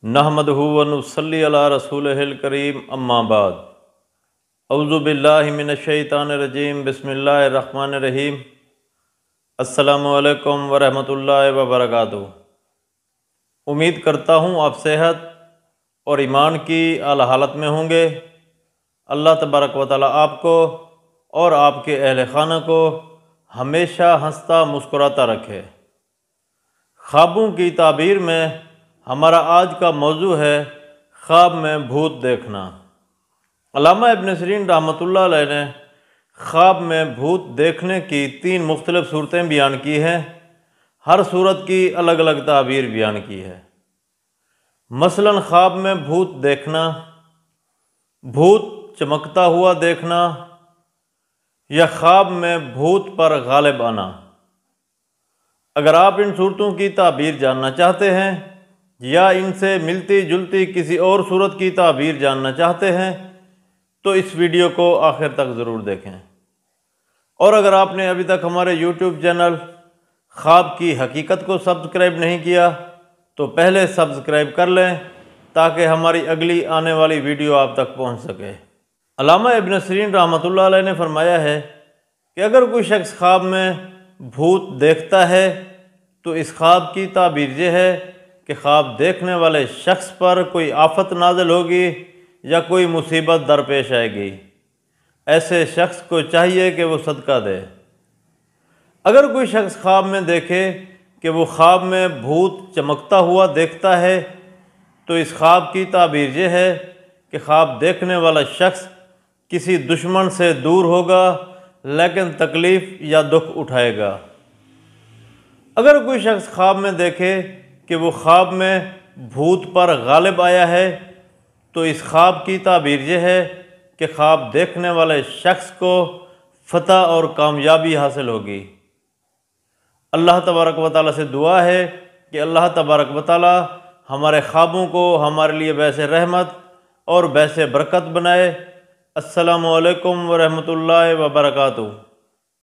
نحمدہ و نصلی علی رسولہ الکریم اما بعد اعوذ باللہ من الشیطان الرجیم بسم اللہ الرحمن الرحیم السلام علیکم ورحمۃ اللہ وبرکاتہ۔ امید کرتا ہوں آپ صحت اور ایمان کی اعلیٰ حالت میں ہوں گے۔ اللہ تبارک و تعالیٰ آپ کو اور آپ کے اہل خانہ کو ہمیشہ ہنستا مسکراتا رکھے۔ خوابوں کی تعبیر میں ہمارا آج کا موضوع ہے خواب میں بھوت دیکھنا۔ علامہ ابن سیرین رحمۃ اللہ علیہ نے خواب میں بھوت دیکھنے کی 3 مختلف صورتیں بیان کی ہیں۔ ہر صورت کی الگ الگ تعبیر بیان کی ہے۔ مثلاً خواب میں بھوت دیکھنا، بھوت چمکتا ہوا دیکھنا یا خواب میں بھوت پر غالب آنا۔ اگر آپ ان صورتوں کی تعبیر جاننا چاہتے ہیں یا ان سے ملتی جلتی کسی اور صورت کی تعبیر جاننا چاہتے ہیں تو اس ویڈیو کو آخر تک ضرور دیکھیں۔ اور اگر آپ نے ابھی تک ہمارے یوٹیوب چینل خواب کی حقیقت کو سبسکرائب نہیں کیا تو پہلے سبسکرائب کر لیں تاکہ ہماری اگلی آنے والی ویڈیو آپ تک پہنچ سکے۔ علامہ ابن سیرین رحمۃ اللہ علیہ نے فرمایا ہے کہ اگر کوئی شخص خواب میں بھوت دیکھتا ہے تو اس خواب کی تعبیر یہ ہے کہ خواب دیکھنے والے شخص پر کوئی آفت نازل ہوگی یا کوئی مصیبت درپیش آئے گی۔ ایسے شخص کو چاہیے کہ وہ صدقہ دے۔ اگر کوئی شخص خواب میں دیکھے کہ وہ خواب میں بھوت چمکتا ہوا دیکھتا ہے تو اس خواب کی تعبیر یہ ہے کہ خواب دیکھنے والا شخص کسی دشمن سے دور ہوگا لیکن تکلیف یا دکھ اٹھائے گا۔ اگر کوئی شخص خواب میں دیکھے کہ وہ خواب میں بھوت پر غالب آیا ہے تو اس خواب کی تعبیر یہ ہے کہ خواب دیکھنے والے شخص کو فتح اور کامیابی حاصل ہوگی۔ اللہ تبارک و تعالیٰ سے دعا ہے کہ اللہ تبارک و تعالیٰ ہمارے خوابوں کو ہمارے لیے باعث رحمت اور باعث برکت بنائے۔ السلام علیکم ورحمۃ اللہ وبرکاتہ۔